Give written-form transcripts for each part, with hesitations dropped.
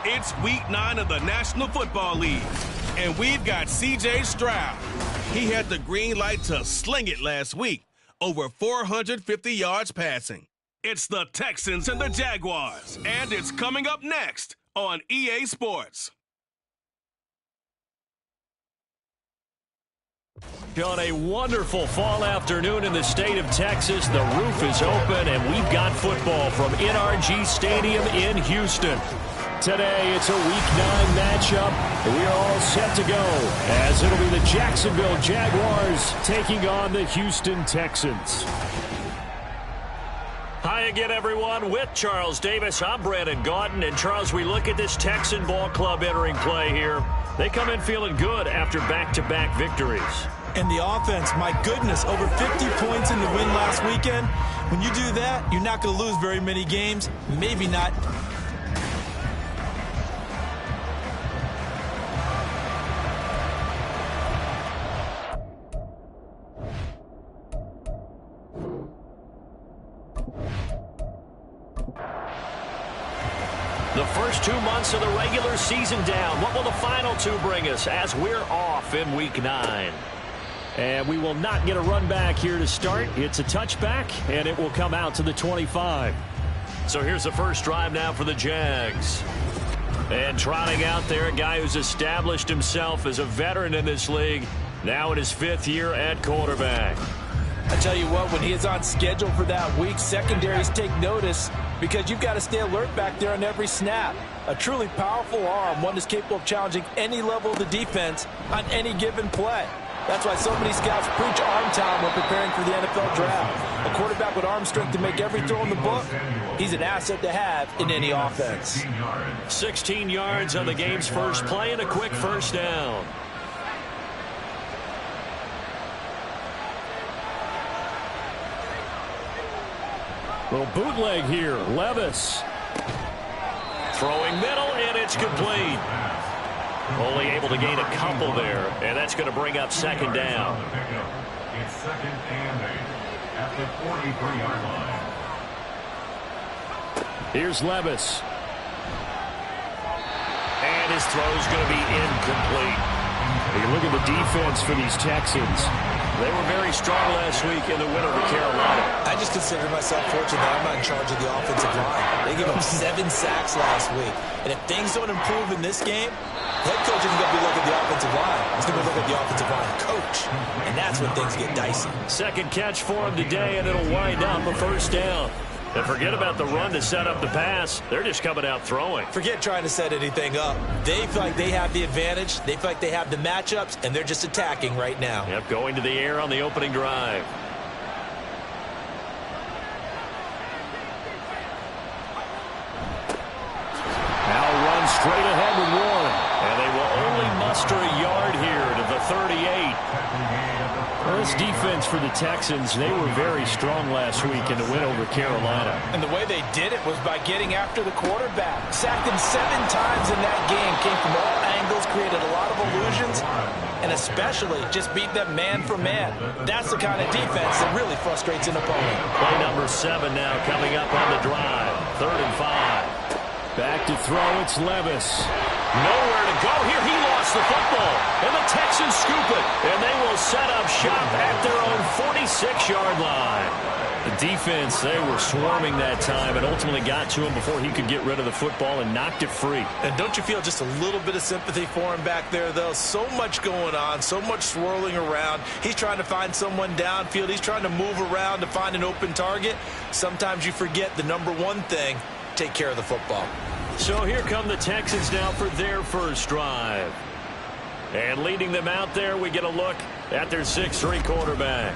It's Week 9 of the National Football League, and we've got C.J. Stroud. He had the green light to sling it last week, over 450 yards passing. It's the Texans and the Jaguars, and it's coming up next on EA Sports. On a wonderful fall afternoon in the state of Texas, the roof is open, and we've got football from NRG Stadium in Houston. Today, it's a Week 9 matchup, and we are all set to go, as it'll be the Jacksonville Jaguars taking on the Houston Texans. Hi again, everyone. With Charles Davis, I'm Brandon Gaudin. And, Charles, we look at this Texan ball club entering play here. They come in feeling good after back-to-back victories. And the offense, my goodness, over 50 points in the win last weekend. When you do that, you're not going to lose very many games. Maybe not. The first 2 months of the regular season down. What will the final two bring us as we're off in Week 9? And we will not get a run back here to start. It's a touchback, and it will come out to the 25. So here's the first drive now for the Jags. And trotting out there, a guy who's established himself as a veteran in this league, now in his 5th year at quarterback. I tell you what, when he is on schedule for that week, secondaries take notice because you've got to stay alert back there on every snap. A truly powerful arm, one that's capable of challenging any level of the defense on any given play. That's why so many scouts preach arm talent when preparing for the NFL draft. A quarterback with arm strength to make every throw in the book, he's an asset to have in any offense. 16 yards on the game's first play and a quick first down. Little bootleg here. Levis. Throwing middle, and it's complete. Only able to gain a couple there, and that's going to bring up second down. It's second and 8 at the 43-yard line. Here's Levis. And his throw's going to be incomplete. You look at the defense for these Texans. They were very strong last week in the win over Carolina. I just consider myself fortunate that I'm not in charge of the offensive line. They gave up 7 sacks last week. And if things don't improve in this game, head coach isn't going to be looking at the offensive line. He's going to look at the offensive line coach. And that's when things get dicey. Second catch for him today, and it'll wind up a first down. And forget about the run to set up the pass. They're just coming out throwing. Forget trying to set anything up. They feel like they have the advantage. They feel like they have the matchups, and they're just attacking right now. Yep, going to the air on the opening drive. Now run straight ahead with Warren. And they will only muster a yard here to the 38. Well, this defense for the Texans, they were very strong last week in the win over Carolina. And the way they did it was by getting after the quarterback. Sacked him 7 times in that game. Came from all angles, created a lot of illusions, and especially just beat them man for man. That's the kind of defense that really frustrates an opponent. Play number 7 now coming up on the drive. 3rd and 5. Back to throw, it's Levis. Nowhere to go here. He lost the football. And the Texans scoop it. And they will set up shop at their own 46-yard line. The defense, they were swarming that time and ultimately got to him before he could get rid of the football and knocked it free. And don't you feel just a little bit of sympathy for him back there, though? So much going on, so much swirling around. He's trying to find someone downfield. He's trying to move around to find an open target. Sometimes you forget the number one thing, take care of the football. So here come the Texans now for their first drive. And leading them out there, we get a look at their 6'3" quarterback.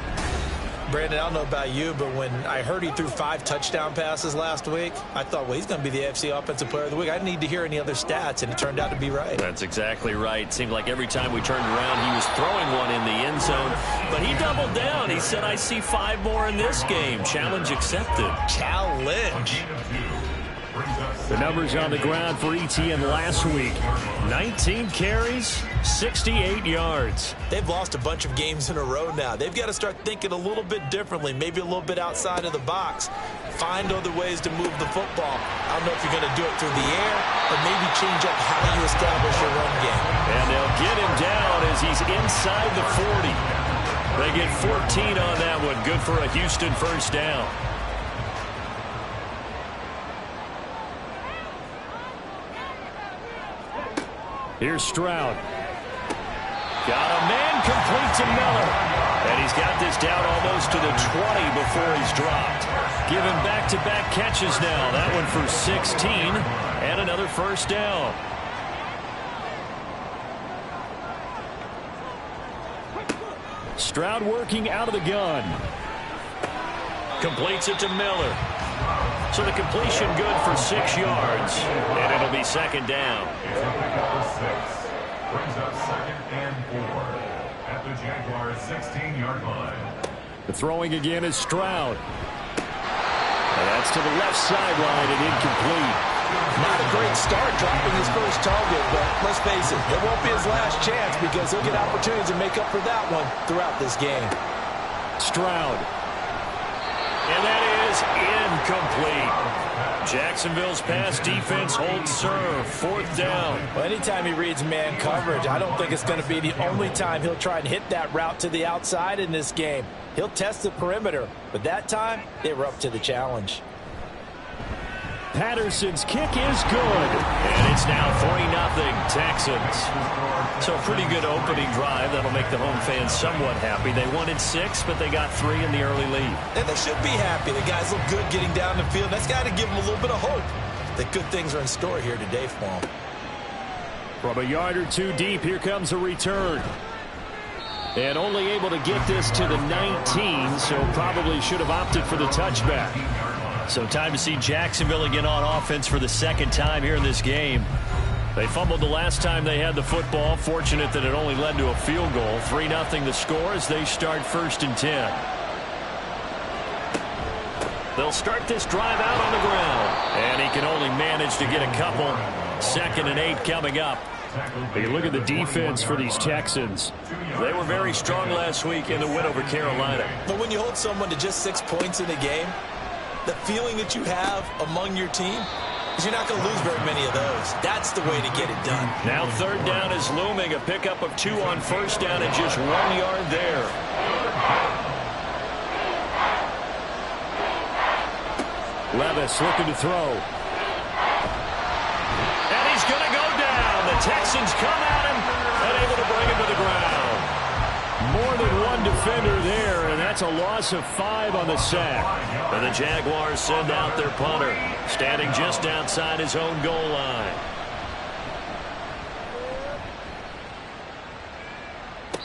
Brandon, I don't know about you, but when I heard he threw 5 touchdown passes last week, I thought, well, he's going to be the AFC Offensive Player of the Week. I didn't need to hear any other stats, and it turned out to be right. That's exactly right. It seemed like every time we turned around, he was throwing one in the end zone. But he doubled down. He said, I see 5 more in this game. Challenge accepted. Challenge. The numbers on the ground for ETN last week: 19 carries, 68 yards. They've lost a bunch of games in a row now. They've got to start thinking a little bit differently, maybe a little bit outside of the box. Find other ways to move the football. I don't know if you're going to do it through the air, or maybe change up how you establish your run game. And they'll get him down as he's inside the 40. They get 14 on that one. Good for a Houston first down. Here's Stroud. Got a man complete to Miller. And he's got this down almost to the 20 before he's dropped. Give him back-to-back catches now. That one for 16 and another first down. Stroud working out of the gun. Completes it to Miller. So the completion good for 6 yards. And it'll be second down. It's a pickup of 6. Brings up 2nd and 4 at the Jaguars' 16-yard line. The throwing again is Stroud. And that's to the left sideline and incomplete. Not a great start dropping his first target, but let's face it, it won't be his last chance because he'll get opportunities to make up for that one throughout this game. Stroud. And that is incomplete. Jacksonville's pass defense holds serve. 4th down. Well, anytime he reads man coverage, I don't think it's going to be the only time he'll try and hit that route to the outside in this game. He'll test the perimeter, but that time they were up to the challenge. Patterson's kick is good. And it's now 3-0 Texans. So a pretty good opening drive. That'll make the home fans somewhat happy. They wanted 6, but they got 3 in the early lead. And they should be happy. The guys look good getting down the field. That's got to give them a little bit of hope that good things are in store here today for them. From a yard or two deep, here comes a return. And only able to get this to the 19, so probably should have opted for the touchback. So time to see Jacksonville again on offense for the second time here in this game. They fumbled the last time they had the football. Fortunate that it only led to a field goal. 3-0 the score as they start 1st and 10. They'll start this drive out on the ground. And he can only manage to get a couple. 2nd and 8 coming up. You look at the defense for these Texans. They were very strong last week in the win over Carolina. But when you hold someone to just 6 points in a game, the feeling that you have among your team is you're not going to lose very many of those. That's the way to get it done. Now 3rd down is looming. A pickup of 2 on 1st down and just 1 yard there. Levis looking to throw. And he's going to go down. The Texans come at him and able to bring him to the ground. More than one defender there, and that's a loss of 5 on the sack. And the Jaguars send out their punter, standing just outside his own goal line.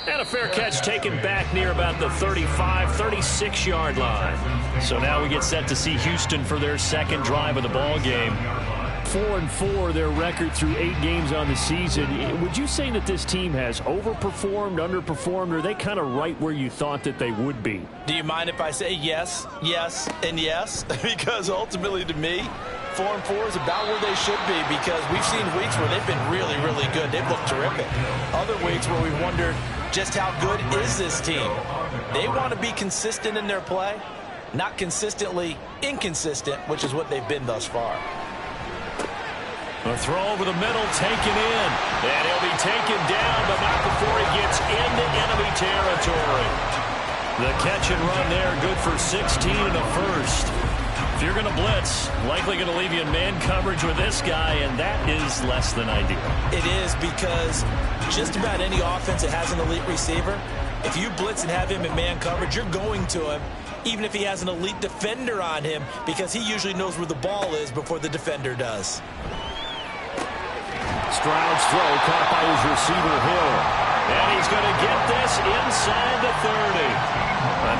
And a fair catch taken back near about the 35, 36-yard line. So now we get set to see Houston for their second drive of the ball game. 4-4 their record through 8 games on the season. Would you say that this team has overperformed, underperformed, or are they kind of right where you thought that they would be? Do you mind if I say yes, yes, and yes? Because ultimately to me, 4-4 is about where they should be because we've seen weeks where they've been really, really good. They've looked terrific. Other weeks where we wondered just how good is this team. They want to be consistent in their play, not consistently inconsistent, which is what they've been thus far. A throw over the middle, taken in. And he'll be taken down, but not before he gets into enemy territory. The catch and run there, good for 16 and a first. If you're going to blitz, likely going to leave you in man coverage with this guy, and that is less than ideal. It is because just about any offense that has an elite receiver, if you blitz and have him in man coverage, you're going to him, even if he has an elite defender on him, because he usually knows where the ball is before the defender does. Stroud's throw caught by his receiver, Hill. And he's going to get this inside the 30.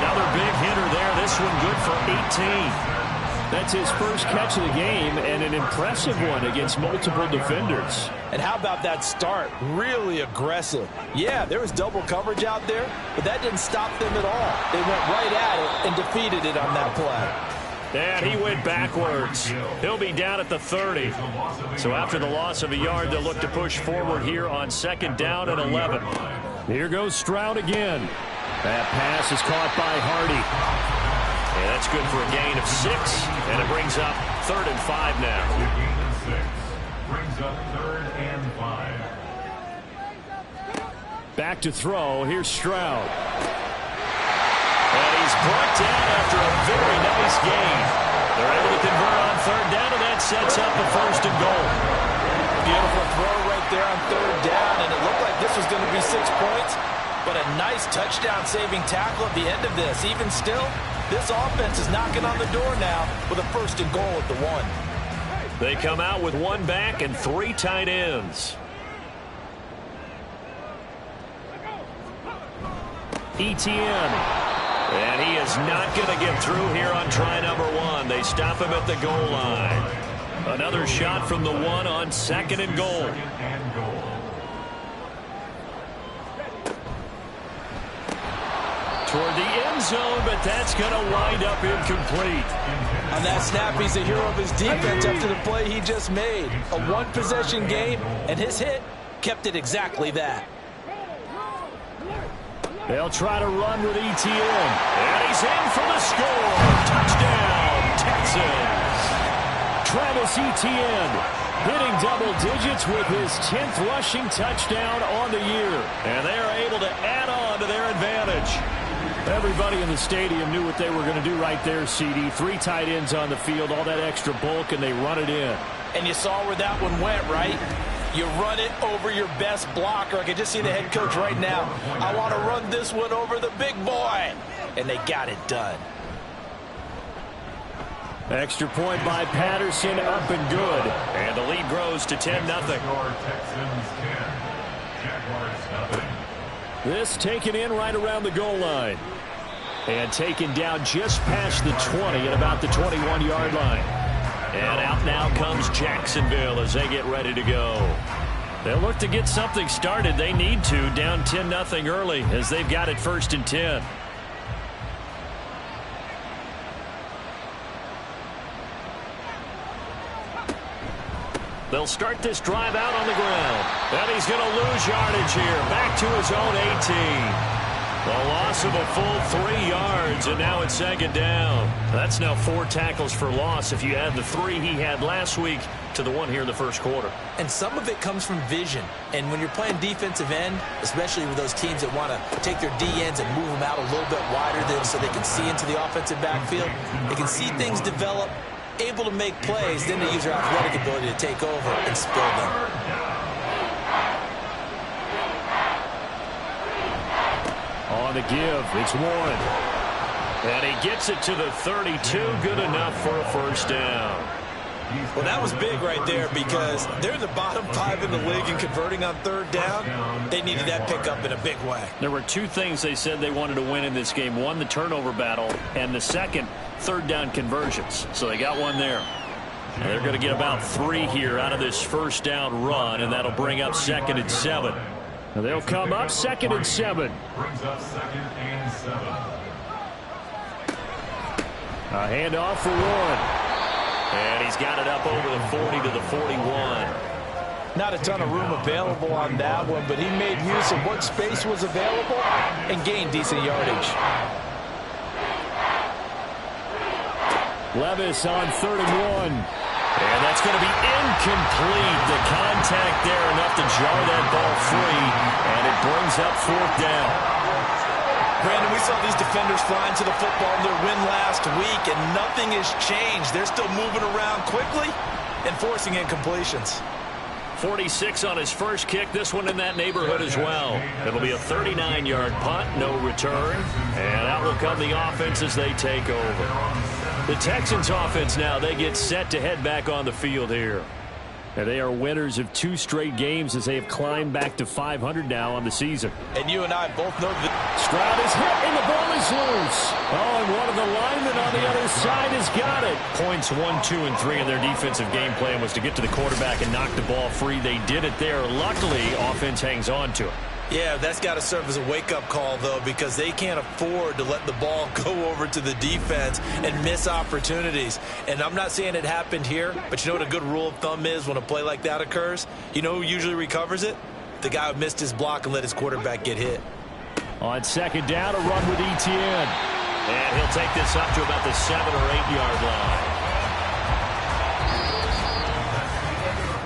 Another big hitter there. This one good for 18. That's his first catch of the game, and an impressive one against multiple defenders. And how about that start? Really aggressive. Yeah, there was double coverage out there, but that didn't stop them at all. They went right at it and defeated it on that play. And he went backwards. He'll be down at the 30. So after the loss of a yard, they'll look to push forward here on 2nd down and 11. Here goes Stroud again. That pass is caught by Hardy. And that's good for a gain of 6. And it brings up 3rd and 5 now. Brings up 3rd and 5. Back to throw. Here's Stroud. And he's brought down after a very nice gain. They're able to convert on 3rd down, and that sets up a 1st and goal. Beautiful throw right there on 3rd down, and it looked like this was going to be 6 points, but a nice touchdown-saving tackle at the end of this. Even still, this offense is knocking on the door now with a 1st and goal at the 1. They come out with 1 back and 3 tight ends. Etienne. And he is not going to get through here on try number 1. They stop him at the goal line. Another shot from the 1 on 2nd and goal. Toward the end zone, but that's going to wind up incomplete. On that snap, he's a hero of his defense after the play he just made. A 1-possession game, and his hit kept it exactly that. They'll try to run with Etienne. And he's in for the score. Touchdown, Texans. Travis Etienne hitting double digits with his 10th rushing touchdown on the year. And they are able to add on to their advantage. Everybody in the stadium knew what they were going to do right there, CD. 3 tight ends on the field, all that extra bulk, and they run it in. And you saw where that one went, right? You run it over your best blocker. I can just see the head coach right now. I want to run this one over the big boy. And they got it done. Extra point by Patterson, up and good. And the lead grows to 10-0. This taken in right around the goal line. And taken down just past the 20 at about the 21-yard line. And out now comes Jacksonville as they get ready to go. They'll look to get something started. They need to, down 10-0 early as they've got it 1st and 10. They'll start this drive out on the ground. And he's going to lose yardage here. Back to his own 18. A loss of a full 3 yards, and now it's 2nd down. That's now 4 tackles for loss if you add the 3 he had last week to the 1 here in the 1st quarter. And some of it comes from vision. And when you're playing defensive end, especially with those teams that want to take their D ends and move them out a little bit wider so they can see into the offensive backfield, they can see things develop, able to make plays, then they use their athletic ability to take over and spill them. On the give, it's Warren. And he gets it to the 32, good enough for a 1st down. Well, that was big right there because they're in the bottom 5 in the league in converting on 3rd down. They needed that pickup in a big way. There were 2 things they said they wanted to win in this game. 1, the turnover battle, and the 2nd, 3rd down conversions. So they got 1 there. And they're going to get about 3 here out of this 1st down run, and that'll bring up 2nd and 7. And they'll come up 2nd and 7. Brings up 2nd and 7. A handoff for Warren. And he's got it up over the 40 to the 41. Not a ton of room available on that one, but he made use of what space was available and gained decent yardage. Levis on 3rd and 1. And that's going to be incomplete. The contact there enough to jar that ball free, and it brings up 4th down. Brandon, we saw these defenders flying to the football in their win last week, and nothing has changed. They're still moving around quickly and forcing incompletions. 46 on his first kick. This one in that neighborhood as well. It'll be a 39-yard punt, no return. And out will come the offense as they take over. The Texans offense now, they get set to head back on the field here. And they are winners of 2 straight games as they have climbed back to 500 now on the season. And you and I both know that Stroud is hit and the ball is loose. Oh, and one of the linemen on the other side has got it. Points 1, 2, and 3 in their defensive game plan was to get to the quarterback and knock the ball free. They did it there. Luckily, offense hangs on to it. Yeah, that's got to serve as a wake-up call, though, because they can't afford to let the ball go over to the defense and miss opportunities. And I'm not saying it happened here, but you know what a good rule of thumb is when a play like that occurs? You know who usually recovers it? The guy who missed his block and let his quarterback get hit. On second down, a run with Etienne. And he'll take this up to about the 7 or 8 yard line.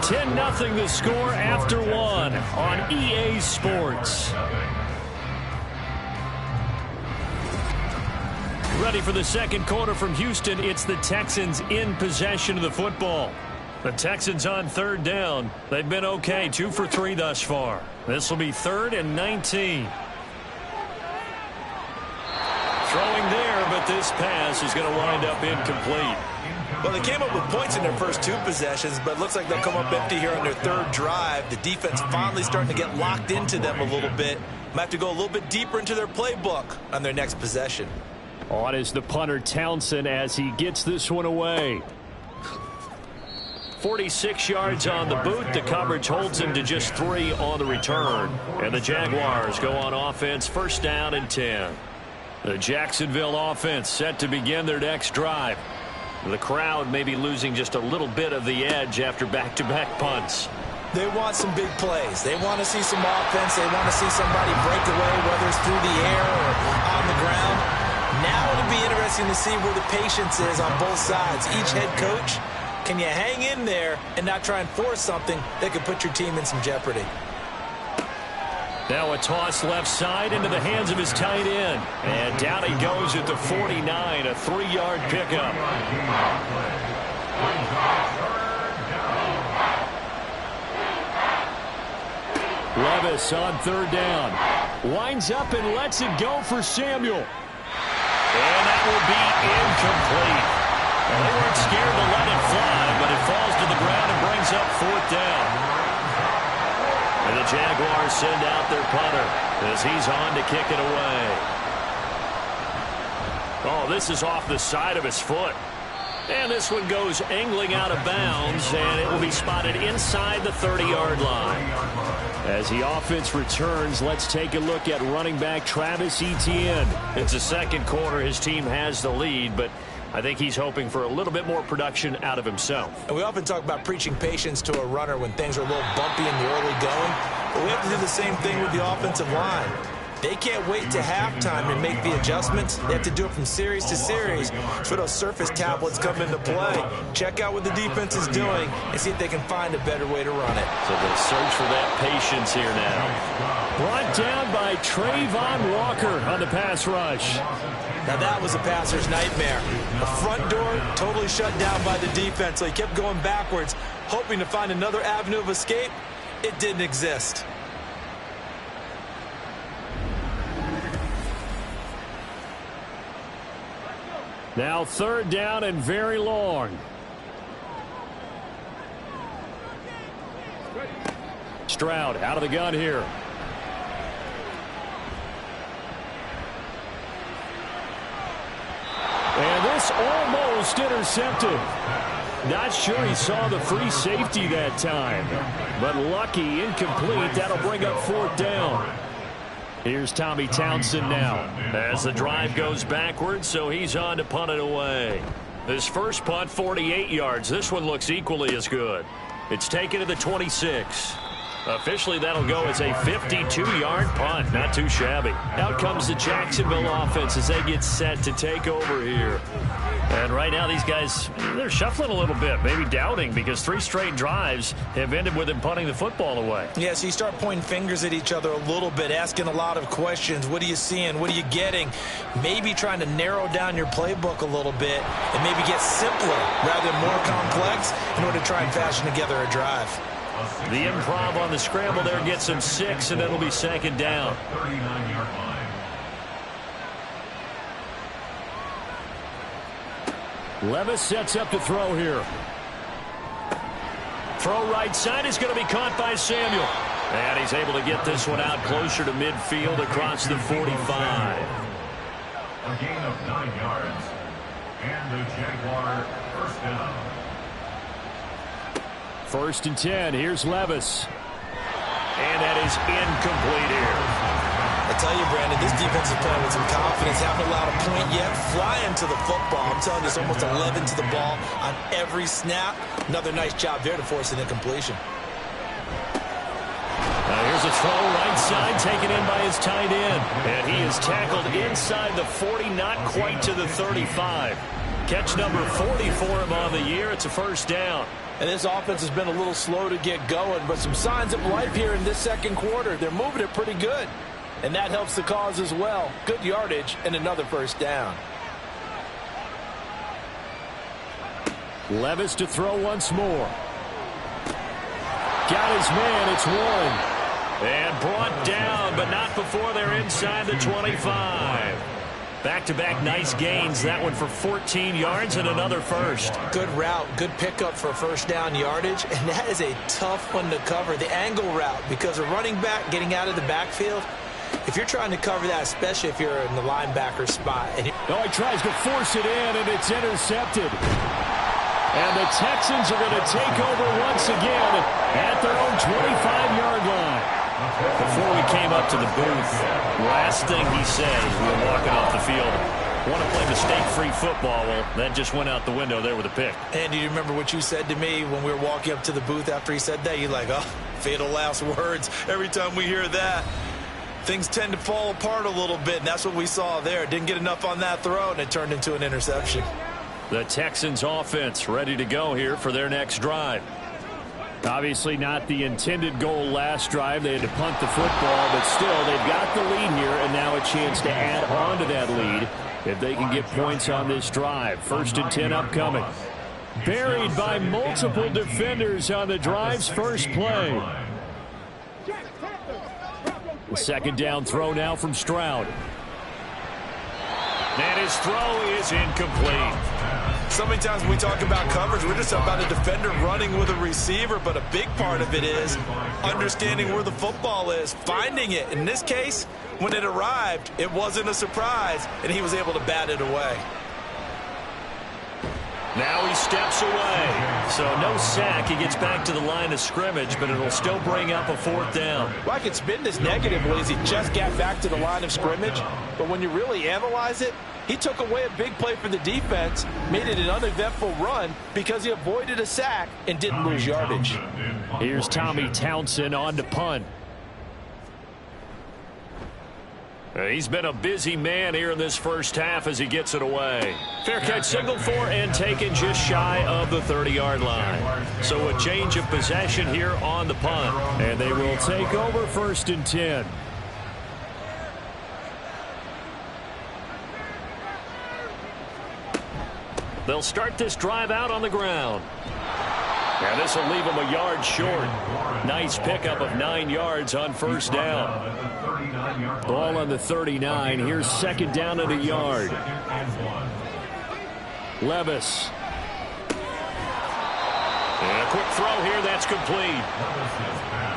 10-0 the score after one on EA Sports. Ready for the second quarter from Houston. It's the Texans in possession of the football. The Texans on third down. They've been okay, 2 for 3 thus far. This will be 3rd and 19. Throwing there, but this pass is going to wind up incomplete. Well, they came up with points in their first 2 possessions, but it looks like they'll come up empty here on their 3rd drive. The defense finally starting to get locked into them a little bit. Might have to go a little bit deeper into their playbook on their next possession. On is the punter Townsend as he gets this one away. 46 yards on the boot. The coverage holds him to just 3 on the return. And the Jaguars go on offense, 1st down and 10. The Jacksonville offense set to begin their next drive. The crowd may be losing just a little bit of the edge after back-to-back punts. They want some big plays. They want to see some offense. They want to see somebody break away, whether it's through the air or on the ground. Now it'll be interesting to see where the patience is on both sides. Each head coach, can you hang in there and not try and force something that could put your team in some jeopardy? Now a toss left side into the hands of his tight end. And down he goes at the 49, a 3-yard pickup. Levis on 3rd down. Winds up and lets it go for Samuel. And that will be incomplete. Well, they weren't scared to let it fly, but it falls to the ground and brings up 4th down. And the Jaguars send out their punter as he's on to kick it away. Oh, this is off the side of his foot. And this one goes angling out of bounds, and it will be spotted inside the 30-yard line. As the offense returns, let's take a look at running back Travis Etienne. It's the second quarter. His team has the lead, but I think he's hoping for a little bit more production out of himself. And we often talk about preaching patience to a runner when things are a little bumpy in the early going. But we have to do the same thing with the offensive line. They can't wait to halftime and make the adjustments. They have to do it from series to series. So those surface tablets come into play. Check out what the defense is doing and see if they can find a better way to run it. So they'll search for that patience here now. Brought down by Trayvon Walker on the pass rush. Now that was a passer's nightmare. The front door totally shut down by the defense, so he kept going backwards, hoping to find another avenue of escape. It didn't exist. Now 3rd down and very long. Stroud out of the gun here. And this almost intercepted. Not sure he saw the free safety that time. But lucky, incomplete. That'll bring up 4th down. Here's Tommy Townsend now as the drive goes backwards, so he's on to punt it away. His first punt, 48 yards. This one looks equally as good. It's taken to the 26. Officially, that'll go as a 52-yard punt. Not too shabby. Out comes the Jacksonville offense as they get set to take over here. And right now, these guys, they're shuffling a little bit, maybe doubting, because 3 straight drives have ended with them punting the football away. Yeah, so you start pointing fingers at each other a little bit, asking a lot of questions. What are you seeing? What are you getting? Maybe trying to narrow down your playbook a little bit and maybe get simpler rather than more complex in order to try and fashion together a drive. The improv on the scramble there gets him 6, and it'll be 2nd down. 39-yard line. Levis sets up to throw here. Throw right side is going to be caught by Samuel. And he's able to get this one out closer to midfield across the 45. A gain of 9 yards. And the Jaguar 1st down. 1st and 10. Here's Levis. And that is incomplete here. I tell you, Brandon, this defense is playing with some confidence. Haven't allowed a point yet. Flying to the football. I'm telling you, it's almost 11 to the ball on every snap. Another nice job there to force an incompletion. Here's a throw right side, taken in by his tight end. And he is tackled inside the 40, not quite to the 35. Catch number 40 for him on the year. It's a first down. And this offense has been a little slow to get going, but some signs of life here in this second quarter. They're moving it pretty good. And that helps the cause as well. Good yardage and another first down. Levis to throw once more. Got his man. It's Warren. And brought down, but not before they're inside the 25. Back-to-back nice gains. That one for 14 yards and another first. Good route, good pickup for first down yardage, and that is a tough one to cover, the angle route, because a running back getting out of the backfield, if you're trying to cover that, especially if you're in the linebacker spot. And he tries to force it in, and it's intercepted. And the Texans are going to take over once again at their own 25-yard line. Before we came up to the booth, last thing he said as we were walking off the field, want to play mistake-free football. Well, that just went out the window there with a pick. And do you remember what you said to me when we were walking up to the booth after he said that? You're like, oh, fatal last words. Every time we hear that, things tend to fall apart a little bit, and that's what we saw there. Didn't get enough on that throw, and it turned into an interception. The Texans offense ready to go here for their next drive. Obviously not the intended goal last drive. They had to punt the football, but still they've got the lead here, and now a chance to add on to that lead if they can get points on this drive. 1st and 10 upcoming. Buried by multiple defenders on the drive's first play. The second down throw now from Stroud. And his throw is incomplete. So many times when we talk about coverage, we're just about a defender running with a receiver, but a big part of it is understanding where the football is, finding it. In this case, when it arrived, it wasn't a surprise, and he was able to bat it away. Now he steps away. So no sack. He gets back to the line of scrimmage, but it'll still bring up a 4th down. Well, I could spin this negatively as he just got back to the line of scrimmage, but when you really analyze it, he took away a big play for the defense, made it an uneventful run because he avoided a sack and didn't lose yardage. Here's Tommy Townsend on to punt. He's been a busy man here in this first half as he gets it away. Fair catch signaled for and taken just shy of the 30-yard line. So a change of possession here on the punt. And they will take over 1st and 10. They'll start this drive out on the ground. And this will leave them a yard short. Nice pickup of 9 yards on first down. Ball on the 39. Here's second down and a yard. Levis. And a quick throw here. That's complete.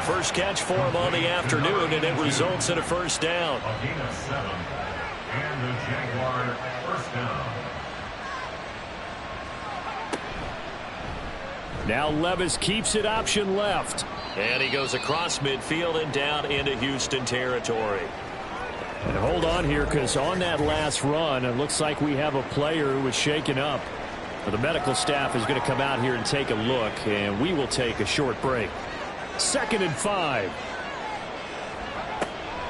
First catch for him on the afternoon, and it results in a first down. And the Jaguar first down. Now Levis keeps it option left. And he goes across midfield and down into Houston territory. And hold on here, because on that last run, it looks like we have a player who was shaken up. The medical staff is going to come out here and take a look, and we will take a short break. 2nd and 5.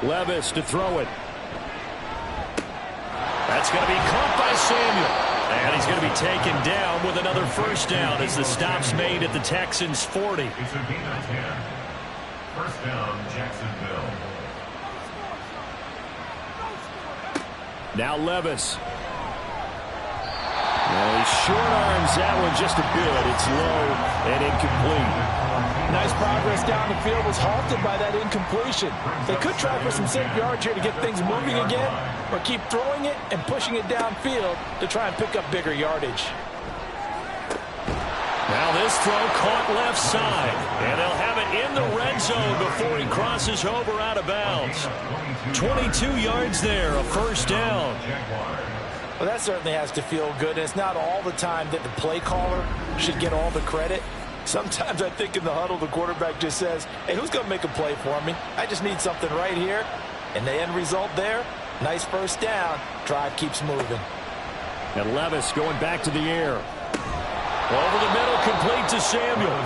Levis to throw it. That's going to be caught by Samuel. And he's going to be taken down with another first down as the stop's made at the Texans' 40. It's a gain of 10. First down, Jacksonville. Now Levis. Well, he short arms that one just a bit. It's low and incomplete. Nice progress down the field, was halted by that incompletion. They could try for some safe yards here to get things moving again, or keep throwing it and pushing it downfield to try and pick up bigger yardage. Now this throw caught left side, and they'll have it in the red zone before he crosses over out of bounds. 22 yards there, a first down. Well, that certainly has to feel good. And it's not all the time that the play caller should get all the credit. Sometimes I think in the huddle, the quarterback just says, hey, who's going to make a play for me? I just need something right here. And the end result there, nice first down. Drive keeps moving. And Levis going back to the air. Over the middle, complete to Samuel.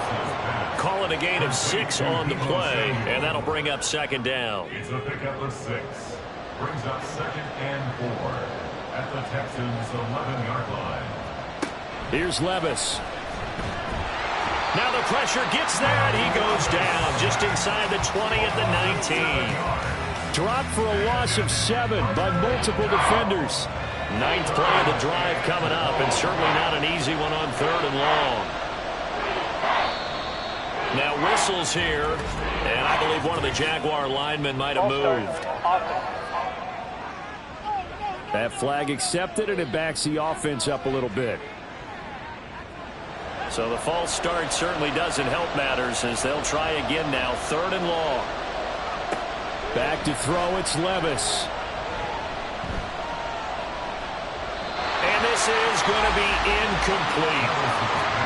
Call it a gain of 6 on the play, and that'll bring up second down. It's a pickup of 6. Brings up 2nd and 4 at the Texans' 11-yard line. Here's Levis. Now the pressure gets that. He goes down just inside the 20 at the 19. Dropped for a loss of 7 by multiple defenders. 9th play of the drive coming up, and certainly not an easy one on 3rd and long. Now whistles here, and I believe one of the Jaguar linemen might have moved. That flag accepted, and it backs the offense up a little bit. So the false start certainly doesn't help matters as they'll try again now. 3rd and long. Back to throw, it's Levis. And this is going to be incomplete.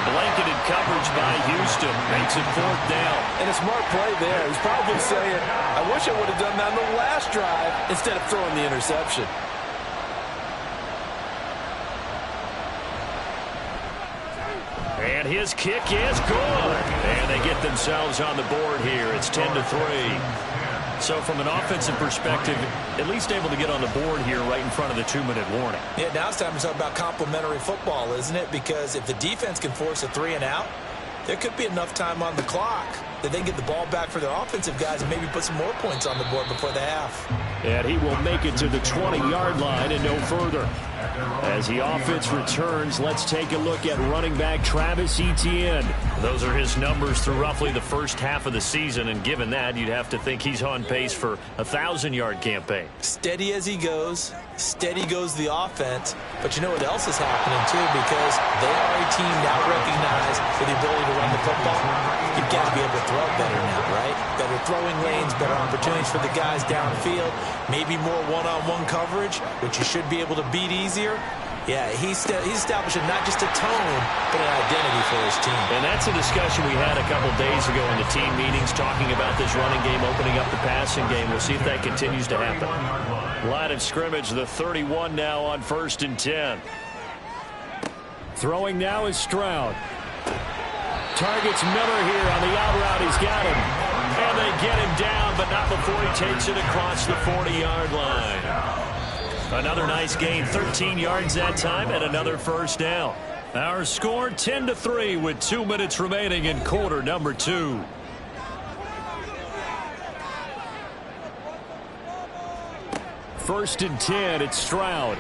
Blanketed coverage by Houston makes it 4th down. And a smart play there. He's probably saying, I wish I would have done that on the last drive instead of throwing the interception. And his kick is good. And they get themselves on the board here. It's 10-3. So from an offensive perspective, at least able to get on the board here right in front of the 2-minute warning. Yeah, now it's time to talk about complementary football, isn't it? Because if the defense can force a 3 and out, there could be enough time on the clock that they get the ball back for their offensive guys and maybe put some more points on the board before the half. And he will make it to the 20-yard line and no further. As the offense returns, let's take a look at running back Travis Etienne. Those are his numbers through roughly the first half of the season, and given that, you'd have to think he's on pace for a 1,000-yard campaign. Steady as he goes, steady goes the offense, but you know what else is happening too, because they are a team now recognized for the ability to run the football. You've got to be able to throw better now, right? Better throwing lanes, better opportunities for the guys downfield, maybe more one-on-one coverage, which you should be able to beat easier. Yeah, he's establishing not just a tone, but an identity for his team. And that's a discussion we had a couple days ago in the team meetings, talking about this running game, opening up the passing game. We'll see if that continues to happen. Line of scrimmage, the 31 now on 1st and 10. Throwing now is Stroud. Targets Miller here on the out route. He's got him. And they get him down, but not before he takes it across the 40-yard line. Another nice gain, 13 yards that time, and another first down. Our score 10-3 with 2 minutes remaining in quarter number 2. First and 10, it's Stroud.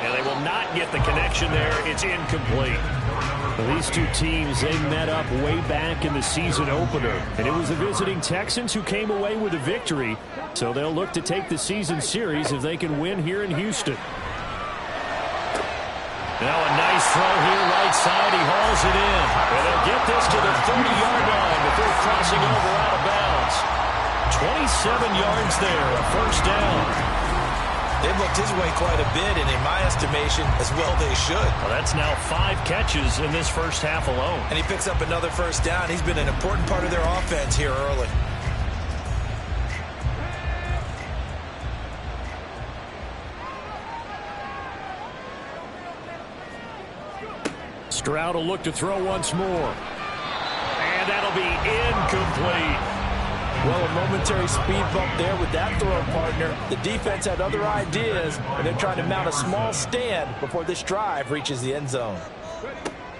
And they will not get the connection there. It's incomplete. Well, these two teams, they met up way back in the season opener. And it was the visiting Texans who came away with a victory. So they'll look to take the season series if they can win here in Houston. Now a nice throw here right side. He hauls it in. And they'll get this to the 30-yard line before crossing over out of bounds. 27 yards there, a first down. They've looked his way quite a bit, and in my estimation, as well they should. Well, that's now 5 catches in this first half alone. And he picks up another first down. He's been an important part of their offense here early. Stroud will look to throw once more. And that'll be incomplete. Well, a momentary speed bump there with that throw partner. The defense had other ideas, and they're trying to mount a small stand before this drive reaches the end zone.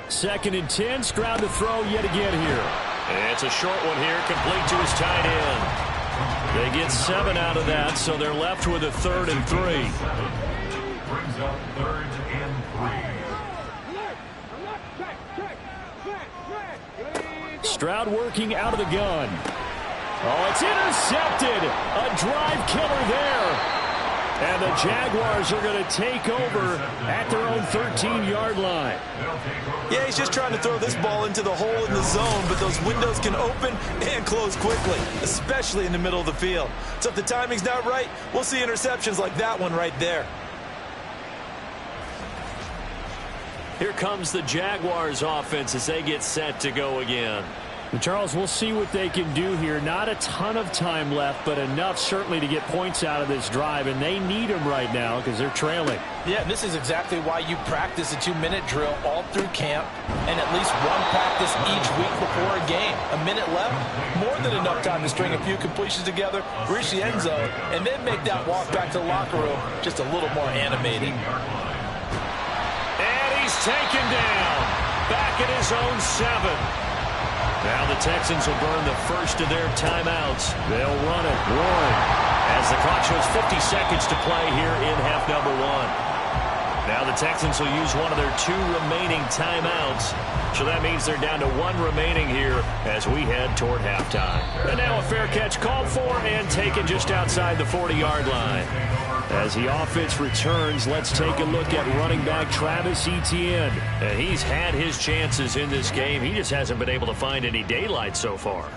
2nd and 10, Stroud to throw yet again here. And it's a short one here, complete to his tight end. They get 7 out of that, so they're left with a 3rd and 3. Brings up 3rd and 3. Stroud working out of the gun. Oh, it's intercepted. A drive killer there. And the Jaguars are going to take over at their own 13-yard line. Yeah, he's just trying to throw this ball into the hole in the zone, but those windows can open and close quickly, especially in the middle of the field. So if the timing's not right, we'll see interceptions like that one right there. Here comes the Jaguars offense as they get set to go again. And Charles, we'll see what they can do here. Not a ton of time left, but enough certainly to get points out of this drive, and they need them right now because they're trailing. Yeah, this is exactly why you practice a 2-minute drill all through camp and at least one practice each week before a game. A minute left, more than enough time to string a few completions together, reach the end zone, and then make that walk back to the locker room just a little more animated. And he's taken down back at his own 7. Now the Texans will burn the first of their timeouts. They'll run it. Warren, as the clock shows 50 seconds to play here in half number 1. Now the Texans will use one of their 2 remaining timeouts. So that means they're down to 1 remaining here as we head toward halftime. And now a fair catch called for and taken just outside the 40-yard line. As the offense returns, let's take a look at running back Travis Etienne. And he's had his chances in this game. He just hasn't been able to find any daylight so far.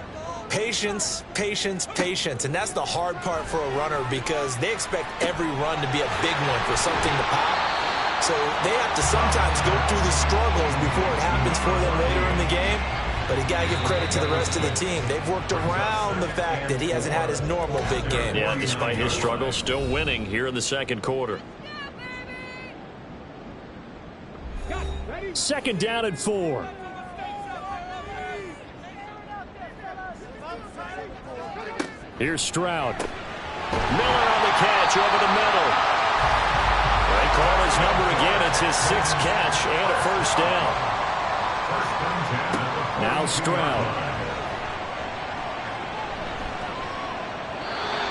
Patience, patience, patience. And that's the hard part for a runner because they expect every run to be a big one for something to pop. So they have to sometimes go through the struggles before it happens for them later in the game. But you got to give credit to the rest of the team. They've worked around the fact that he hasn't had his normal big game. Yeah, despite his struggles, still winning here in the second quarter. Second down and 4. Here's Stroud. Miller on the catch over the middle. They call his number again. It's his 6th catch and a first down. Now Stroud.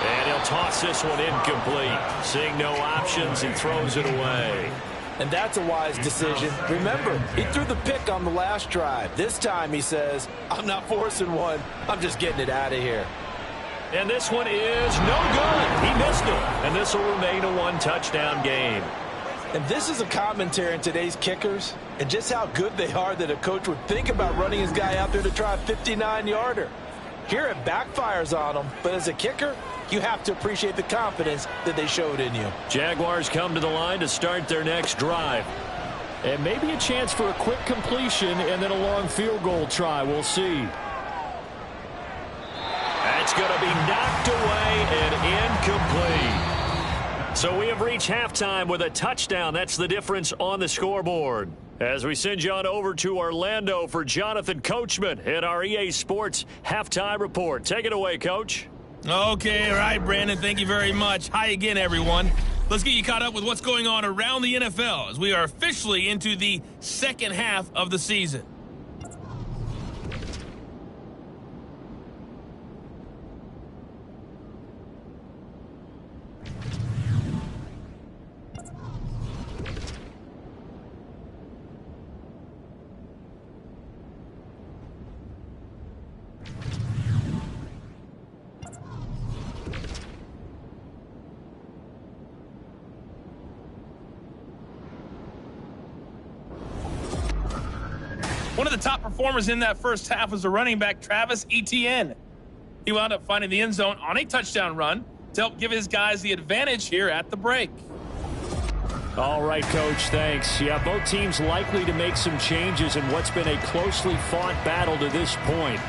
And he'll toss this one incomplete. Seeing no options, he throws it away. And that's a wise decision. Remember, he threw the pick on the last drive. This time he says, I'm not forcing one. I'm just getting it out of here. And this one is no good. He missed it. And this will remain a 1-touchdown game. And this is a commentary on today's kickers and just how good they are that a coach would think about running his guy out there to try a 59-yarder. Here it backfires on him, but as a kicker, you have to appreciate the confidence that they showed in you. Jaguars come to the line to start their next drive. And maybe a chance for a quick completion and then a long field goal try. We'll see. That's going to be knocked away and incomplete. So we have reached halftime with a touchdown. That's the difference on the scoreboard. As we send you on over to Orlando for Jonathan Coachman at our EA Sports Halftime Report. Take it away, Coach. Okay, all right, Brandon. Thank you very much. Hi again, everyone. Let's get you caught up with what's going on around the NFL as we are officially into the second half of the season. One of the top performers in that first half was the running back Travis Etienne. He wound up finding the end zone on a touchdown run to help give his guys the advantage here at the break. All right, Coach, thanks. Yeah, both teams likely to make some changes in what's been a closely fought battle to this point.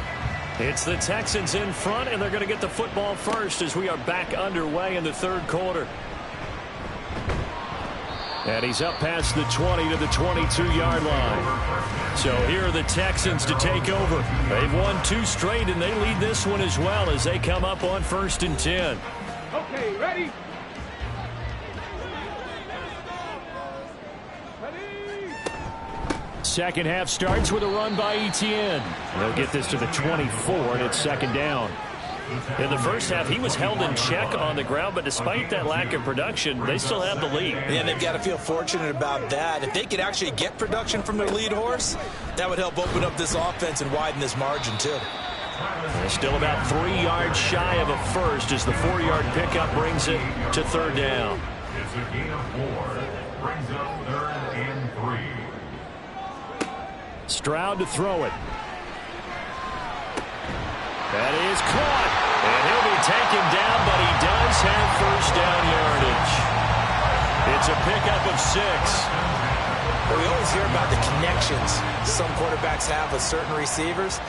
It's the Texans in front, and they're going to get the football first as we are back underway in the third quarter. And he's up past the 20 to the 22-yard line. So here are the Texans to take over. They've won 2 straight, and they lead this one as well as they come up on 1st and 10. Okay, ready? Second half starts with a run by Etienne. They'll get this to the 24, and it's second down. In the first half, he was held in check on the ground, but despite that lack of production, they still have the lead. And they've got to feel fortunate about that. If they could actually get production from their lead horse, that would help open up this offense and widen this margin, too. They're still about 3 yards shy of a first as the 4-yard pickup brings it to third down. It's a gain of 4. Brings up 3rd and 3. Stroud to throw it. That is caught, and he'll be taken down, but he does have first down yardage. It's a pickup of 6. Well, we always hear about the connections some quarterbacks have with certain receivers.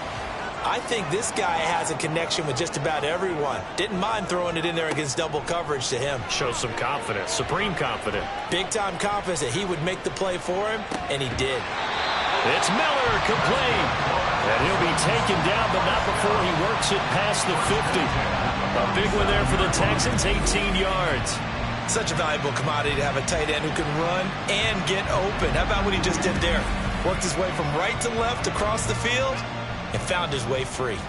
I think this guy has a connection with just about everyone. Didn't mind throwing it in there against double coverage to him. Shows some confidence, supreme confidence. Big-time confidence that he would make the play for him, and he did. It's Miller, complete. And he'll be taken down, but not before he works it past the 50. A big one there for the Texans, 18 yards. Such a valuable commodity to have a tight end who can run and get open. How about what he just did there? Worked his way from right to left across the field and found his way free.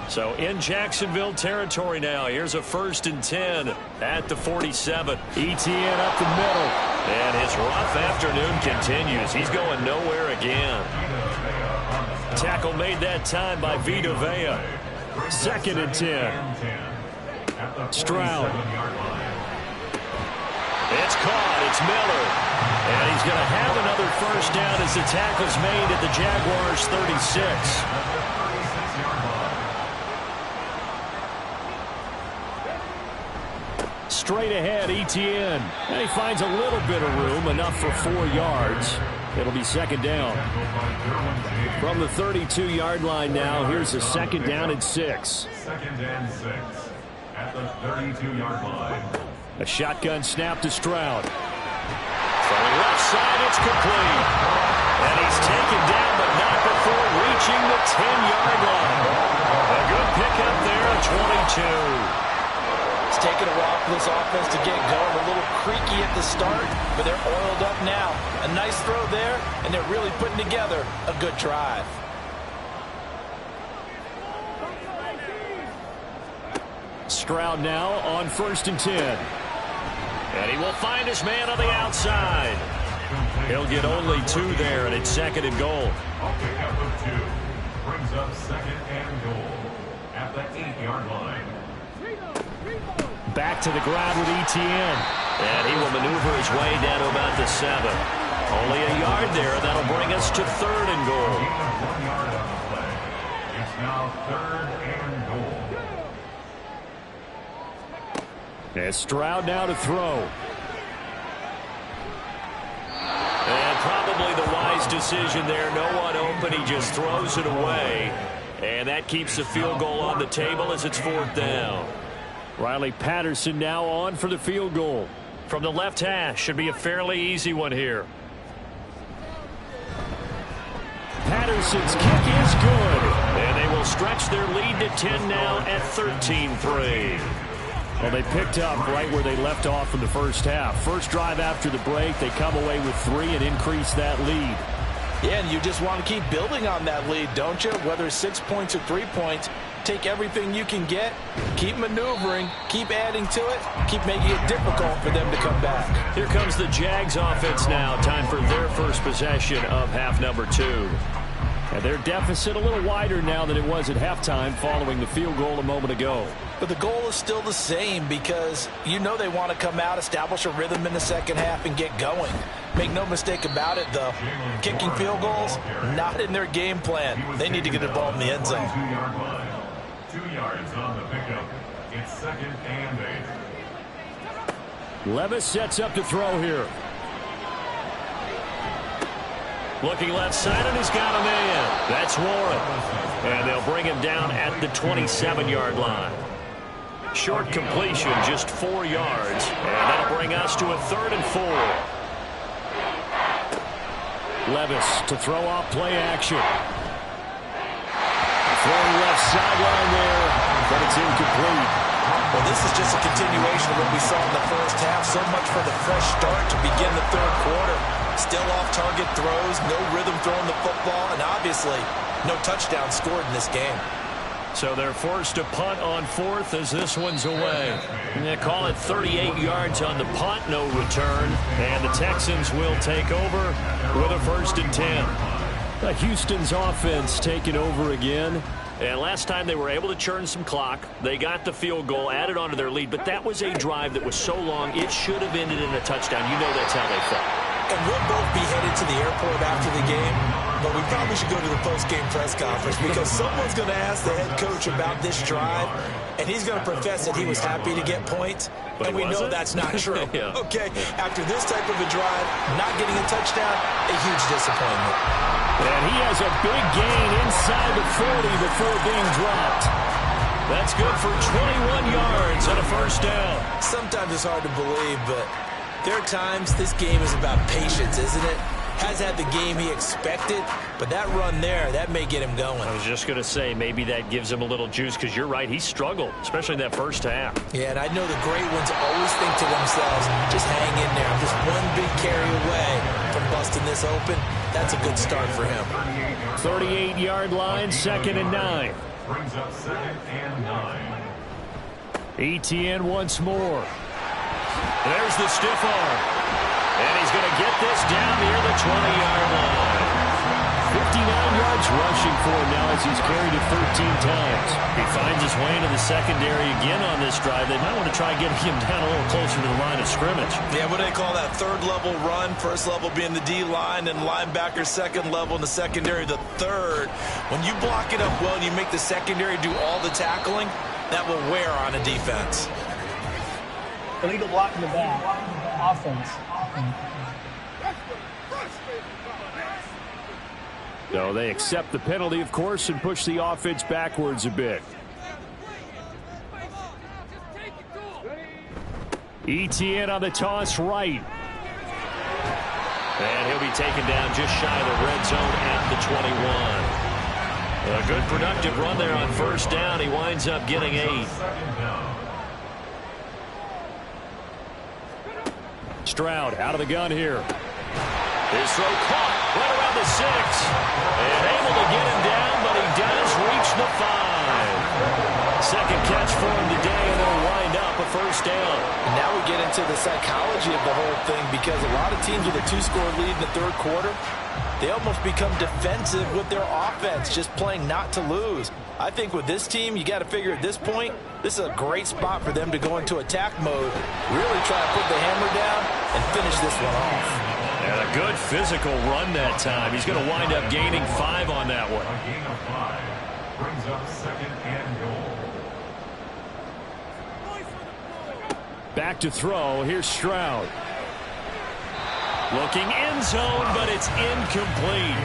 So in Jacksonville territory now. Here's a 1st and 10 at the 47. ETN up the middle. And his rough afternoon continues. He's going nowhere again. Tackle made that time by Vita Vea. 2nd and 10. Stroud. It's caught. It's Miller. And he's going to have another 1st down as the tackle's made at the Jaguars' 36. Straight ahead, ETN. And he finds a little bit of room, enough for 4 yards. It'll be 2nd down. From the 32-yard line now, here's a 2nd down and 6. 2nd and 6 at the 32-yard line. A shotgun snap to Stroud. Throwing left side, it's complete. And he's taken down, but not before reaching the 10-yard line. A good pickup there at 22. It's taken a while for this offense to get going. A little creaky at the start, but they're oiled up now. A nice throw there, and they're really putting together a good drive. Stroud now on 1st and 10. And he will find his man on the outside. He'll get only 2 there, and it's 2nd and goal. A pickup of 2 brings up 2nd and goal at the 8-yard line. Back to the ground with ETN. And he will maneuver his way down to about the 7. Only a yard there. That'll bring us to 3rd and goal. 1 yard on the play. It's now 3rd and goal. And Stroud now to throw. And probably the wise decision there. No one open. He just throws it away. And that keeps the field goal on the table as it's 4th down. Riley Patterson now on for the field goal. From the left hash. Should be a fairly easy one here. Patterson's kick is good. And they will stretch their lead to 10 now at 13-3. Well, they picked up right where they left off in the first half. First drive after the break, they come away with 3 and increase that lead. Yeah, and you just want to keep building on that lead, don't you? Whether it's 6 points or 3 points, take everything you can get, keep maneuvering, keep adding to it, keep making it difficult for them to come back. Here comes the Jags offense now. Time for their first possession of half number 2. And their deficit a little wider now than it was at halftime following the field goal a moment ago. But the goal is still the same because you know they want to come out, establish a rhythm in the second half, and get going. Make no mistake about it, though. Kicking field goals, not in their game plan. They need to get the ball in the end zone. 2-yard line. 2 yards on the pickup. It's 2nd and 8. Levis sets up to throw here. Looking left side, and he's got a man. That's Warren. And they'll bring him down at the 27-yard line. Short completion, just 4 yards. And that'll bring us to a 3rd and 4. Levis to throw off play action. Throwing left sideline there, but it's incomplete. Well, this is just a continuation of what we saw in the first half. So much for the fresh start to begin the 3rd quarter. Still off-target throws, no rhythm throwing the football, and obviously no touchdown scored in this game. So they're forced to punt on 4th as this one's away. And they call it 38 yards on the punt, no return. And the Texans will take over with a 1st and 10. Houston's offense taking over again. And last time they were able to churn some clock. They got the field goal, added on to their lead. But that was a drive that was so long, it should have ended in a touchdown. You know that's how they felt. And we'll both be headed to the airport after the game. but we probably should go to the post-game press conference because someone's going to ask the head coach about this drive, and he's going to profess that he was happy to get points, and we know that's not true. Yeah. Okay, after this type of a drive, not getting a touchdown, a huge disappointment. And he has a big gain inside the 40 before being dropped. That's good for 21 yards and a first down. Sometimes it's hard to believe, but there are times this game is about patience, isn't it? Has had the game he expected, but that run there, that may get him going. I was just going to say, maybe that gives him a little juice because you're right, he struggled, especially in that first half. Yeah, and I know the great ones always think to themselves, just hang in there. I'm just one big carry away from busting this open. That's a good start for him. 38-yard line, 2nd and 9. Brings up 2nd and 9. ETN once more. There's the stiff arm. And he's going to get this down near the 20-yard line. 59 yards rushing for him now as he's carried it 13 times. He finds his way into the secondary again on this drive. They might want to try getting him down a little closer to the line of scrimmage. Yeah, what do they call that? Third level run, first level being the D-line, and linebacker second level, and the secondary the third. When you block it up well and you make the secondary do all the tackling, that will wear on a defense. Illegal block in the back. Offense. So they accept the penalty, of course, and push the offense backwards a bit. ETN on the toss right. And he'll be taken down just shy of the red zone at the 21. A good productive run there on first down. He winds up getting 8. Stroud out of the gun here. His throw caught right around the 6. And able to get him down, but he does reach the 5. Second catch for him today, and they'll wind up a first down. And now we get into the psychology of the whole thing because a lot of teams with a 2-score lead in the third quarter, they almost become defensive with their offense, just playing not to lose. I think with this team, you got to figure at this point, this is a great spot for them to go into attack mode, really try to put the hammer down and finish this one off. And a good physical run that time. He's going to wind up gaining 5 on that one. A gain of 5 brings up 2nd and goal. Back to throw. Here's Stroud. Looking end zone, but it's incomplete.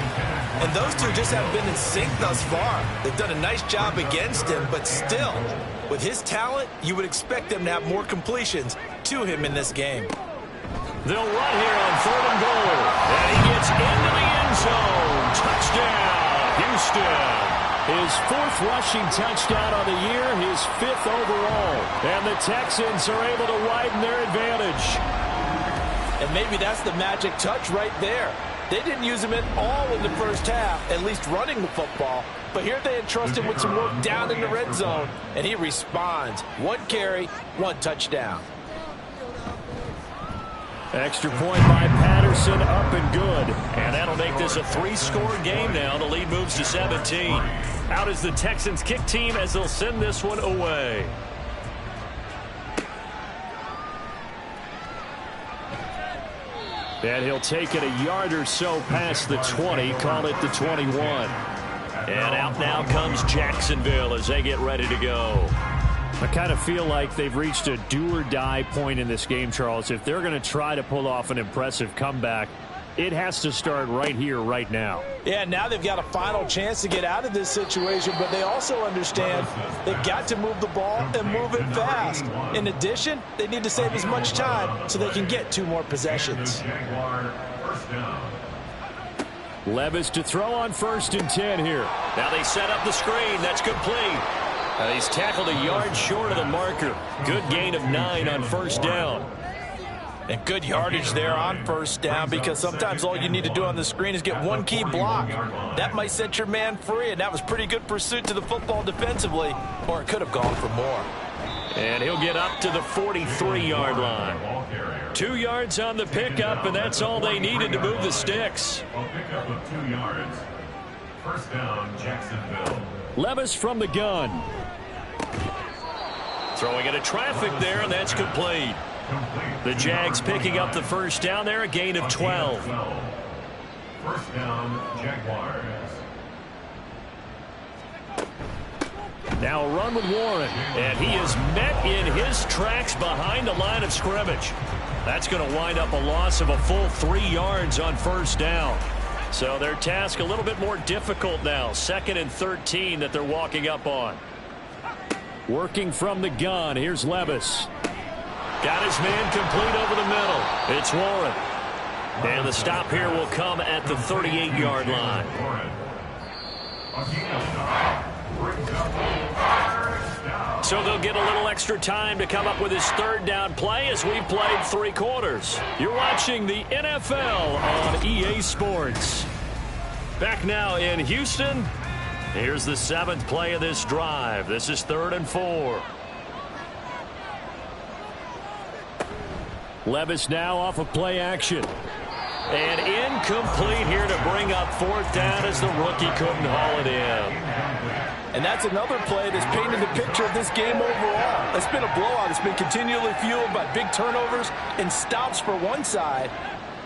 And those two just haven't been in sync thus far. They've done a nice job against him, but still, with his talent, you would expect them to have more completions to him in this game. They'll run here on 3rd and goal. And he gets into the end zone. Touchdown, Houston. His 4th rushing touchdown of the year, his 5th overall. And the Texans are able to widen their advantage. And maybe that's the magic touch right there. They didn't use him at all in the first half, at least running the football. But here they entrust him with some work down in the red zone, and he responds. 1 carry, 1 touchdown. Extra point by Patterson, up and good. And that'll make this a 3-score game now. The lead moves to 17. Out is the Texans kick team as they'll send this one away. And he'll take it a yard or so past the 20, call it the 21. And out now comes Jacksonville as they get ready to go. I kind of feel like they've reached a do-or-die point in this game, Charles. If they're going to try to pull off an impressive comeback, it has to start right here, right now. Yeah, now they've got a final chance to get out of this situation, but they also understand they've got to move the ball and move it fast. In addition, they need to save as much time so they can get 2 more possessions. Levis to throw on 1st and 10 here. Now they set up the screen. That's complete. He's tackled a yard short of the marker. Good gain of 9 on first down. And good yardage there on first down because sometimes all you need to do on the screen is get 1 key block. That might set your man free, and that was pretty good pursuit to the football defensively, or it could have gone for more. And he'll get up to the 43-yard line. 2 yards on the pickup, and that's all they needed to move the sticks. A pickup of 2 yards. First down, Jacksonville. Levis from the gun. Throwing into traffic there, and that's complete. The Jags picking up the first down there, a gain of 12. First down, Jaguars. Now a run with Warren, and he is met in his tracks behind the line of scrimmage. That's going to wind up a loss of a full 3 yards on first down. So their task a little bit more difficult now. 2nd and 13 that they're walking up on. Working from the gun, here's Levis. Got his man complete over the middle. It's Warren. And the stop here will come at the 38-yard line. So they'll get a little extra time to come up with his 3rd down play as we've played 3 quarters. You're watching the NFL on EA Sports. Back now in Houston. Here's the 7th play of this drive. This is 3rd and 4. Levis now off of play action. And incomplete here to bring up 4th down as the rookie couldn't haul it in. And that's another play that's painted the picture of this game overall. It's been a blowout. It's been continually fueled by big turnovers and stops for one side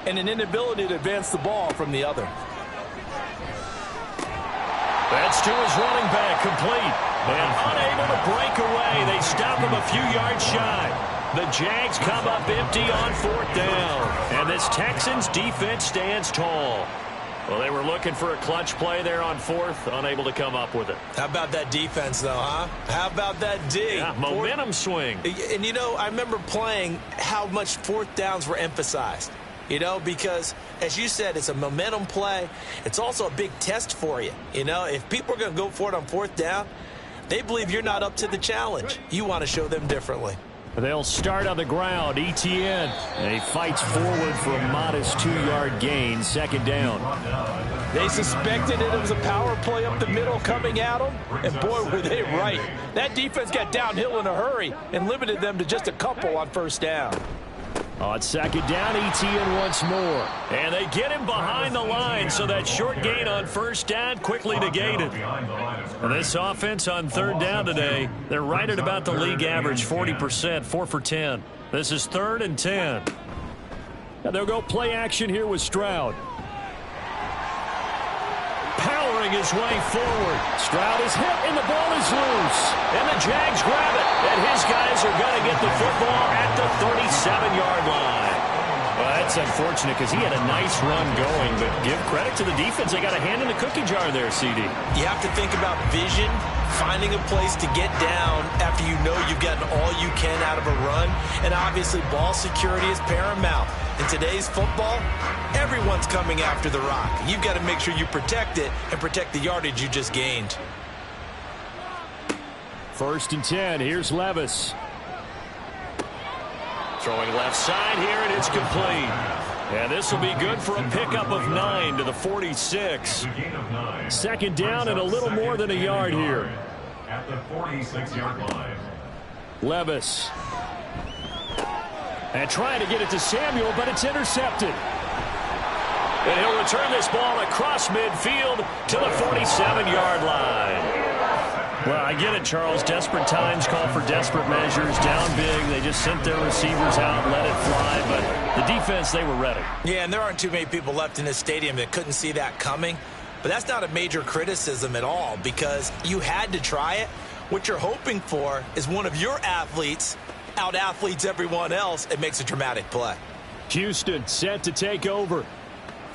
and an inability to advance the ball from the other. That's to his running back, complete. And unable to break away. They stop him a few yards shy. The Jags come up empty on 4th down. And this Texans defense stands tall. Well, they were looking for a clutch play there on 4th, unable to come up with it. How about that defense, though, huh? How about that D? Yeah, momentum swing. And, you know, I remember playing how much 4th downs were emphasized. You know, because, as you said, it's a momentum play. It's also a big test for you. You know, if people are going to go for it on 4th down, they believe you're not up to the challenge. You want to show them differently. They'll start on the ground. Etienne. And he fights forward for a modest 2-yard gain. 2nd down. They suspected it was a power play up the middle coming at them. And boy, were they right. That defense got downhill in a hurry and limited them to just a couple on 1st down. On 2nd down, Etienne once more. And they get him behind the line, so that short gain on 1st down quickly negated. And this offense on 3rd down today, they're right at about the league average, 40%, 4 for 10. This is 3rd and 10. And they'll go play action here with Stroud. Powering his way forward. Stroud is hit, and the ball is loose. And the Jags grab it. And his guys are going to get the football at the 37-yard line. Well, that's unfortunate because he had a nice run going, but give credit to the defense. They got a hand in the cookie jar there, CD. You have to think about vision, finding a place to get down after you know you've gotten all you can out of a run, and obviously ball security is paramount. In today's football, everyone's coming after the rock. You've got to make sure you protect it and protect the yardage you just gained. 1st and 10. Here's Levis. Throwing left side here, and it's complete. And this will be good for a pickup of 9 to the 46. 2nd down and a little more than a yard here. At the 46-yard line. Levis. And trying to get it to Samuel, but it's intercepted. And he'll return this ball across midfield to the 47-yard line. Well, I get it, Charles. Desperate times call for desperate measures. Down big, they just sent their receivers out and let it fly. But the defense, they were ready. Yeah, and there aren't too many people left in this stadium that couldn't see that coming. But that's not a major criticism at all because you had to try it. What you're hoping for is one of your athletes out-athletes everyone else and makes a dramatic play. Houston set to take over.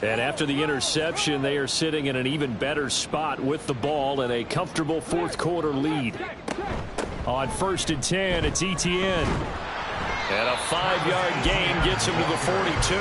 And after the interception, they are sitting in an even better spot with the ball and a comfortable 4th quarter lead. On 1st and 10, it's Etienne. And a 5-yard gain gets him to the 42.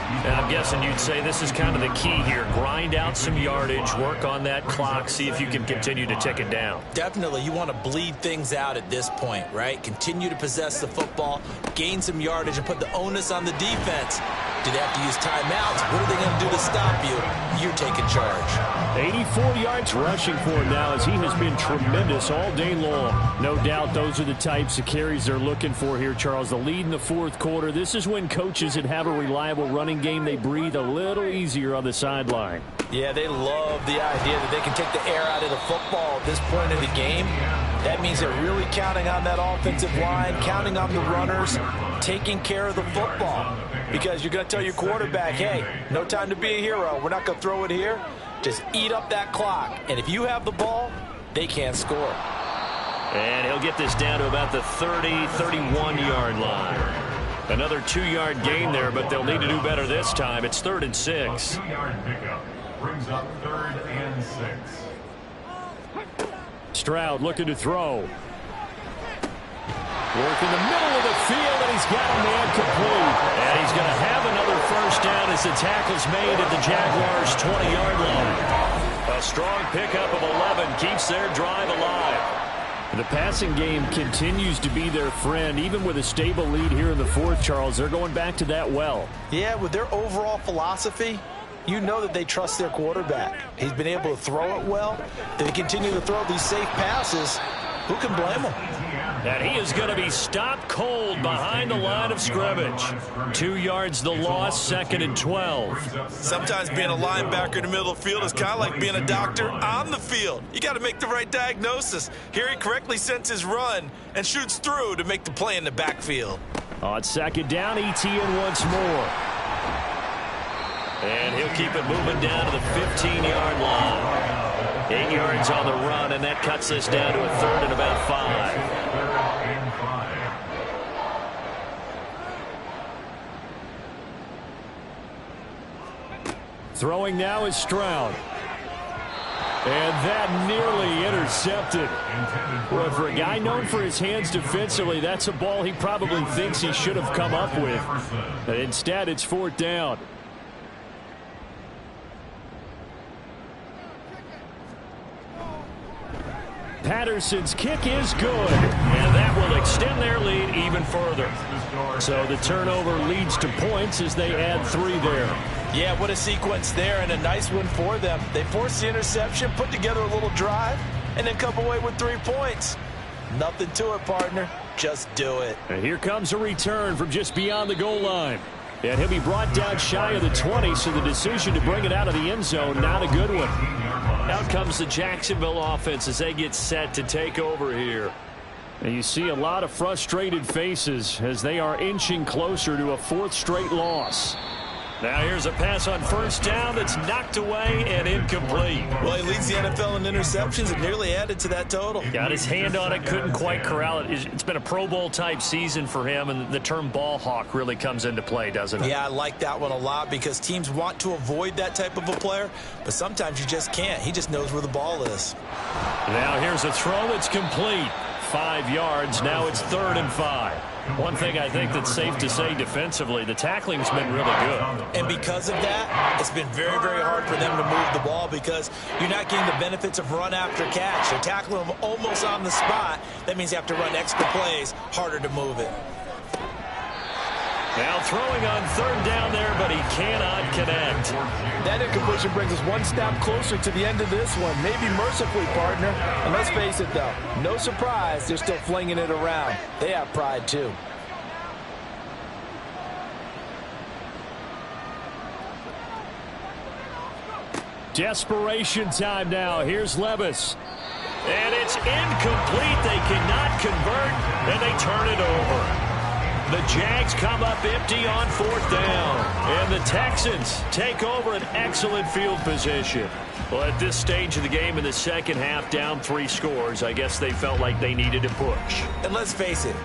And I'm guessing you'd say this is kind of the key here. Grind out some yardage, work on that clock, see if you can continue to tick it down. Definitely. You want to bleed things out at this point, right? Continue to possess the football, gain some yardage, and put the onus on the defense. Do they have to use timeouts? What are they going to do to stop you? You're taking charge. 84 yards rushing for him now as he has been tremendous all day long. No doubt those are the types of carries they're looking for here, Charles. The lead in the 4th quarter. This is when coaches that have a reliable running game, they breathe a little easier on the sideline. Yeah, they love the idea that they can take the air out of the football at this point of the game. That means they're really counting on that offensive line, counting on the runners, taking care of the football. because you're going to tell your quarterback, hey, no time to be a hero. We're not going to throw it here. Just eat up that clock. And if you have the ball, they can't score. And he'll get this down to about the 30, 31-yard line. Another 2-yard gain there, but they'll need to do better this time. It's 3rd and 6. A 2-yard pickup brings up 3rd and 6. Stroud looking to throw. Work in the middle of the field, and he's got a man complete. And he's going to have another first down as the tackle's made at the Jaguars' 20-yard line. A strong pickup of 11 keeps their drive alive. The passing game continues to be their friend. Even with a stable lead here in the 4th, Charles, they're going back to that well. Yeah, with their overall philosophy, you know that they trust their quarterback. He's been able to throw it well. They continue to throw these safe passes. Who can blame them? And he is going to be stopped cold behind the line of scrimmage. 2 yards the loss, 2nd and 12. Sometimes being a linebacker in the middle of the field is kind of like being a doctor on the field. You got to make the right diagnosis. Here he correctly sends his run and shoots through to make the play in the backfield. On 2nd down, Etienne once more. And he'll keep it moving down to the 15-yard line. 8 yards on the run, and that cuts this down to a 3rd and about 5. Throwing now is Stroud. And that nearly intercepted. Well, for a guy known for his hands defensively, that's a ball he probably thinks he should have come up with. But instead, it's 4th down. Patterson's kick is good, and that will extend their lead even further. So the turnover leads to points as they add 3 there. Yeah, what a sequence there, and a nice one for them. They forced the interception, put together a little drive, and then come away with 3 points. Nothing to it, partner. Just do it. And here comes a return from just beyond the goal line. And he'll be brought down shy of the 20, so the decision to bring it out of the end zone, not a good one. Out comes the Jacksonville offense as they get set to take over here. And you see a lot of frustrated faces as they are inching closer to a 4th straight loss. Now here's a pass on first down that's knocked away and incomplete. Well, he leads the NFL in interceptions and nearly added to that total. Got his hand on it, couldn't quite corral it. It's been a Pro Bowl type season for him, and the term ball hawk really comes into play, doesn't it? Yeah, I like that one a lot because teams want to avoid that type of a player, but sometimes you just can't. He just knows where the ball is. Now here's a throw that's complete. 5 yards, now it's 3rd and 5. One thing I think that's safe to say defensively, the tackling's been really good. And because of that, it's been very, very hard for them to move the ball because you're not getting the benefits of run after catch. They're tackling them almost on the spot. That means you have to run extra plays, harder to move it. Now throwing on 3rd down there, but he cannot connect. That incompletion brings us one step closer to the end of this one. Maybe mercifully, partner. And let's face it, though, no surprise, they're still flinging it around. They have pride, too. Desperation time now. Here's Levis. And it's incomplete. They cannot convert, and they turn it over. The Jags come up empty on 4th down. And the Texans take over an excellent field position. Well, at this stage of the game in the second half, down 3 scores, I guess they felt like they needed to push. And let's face it,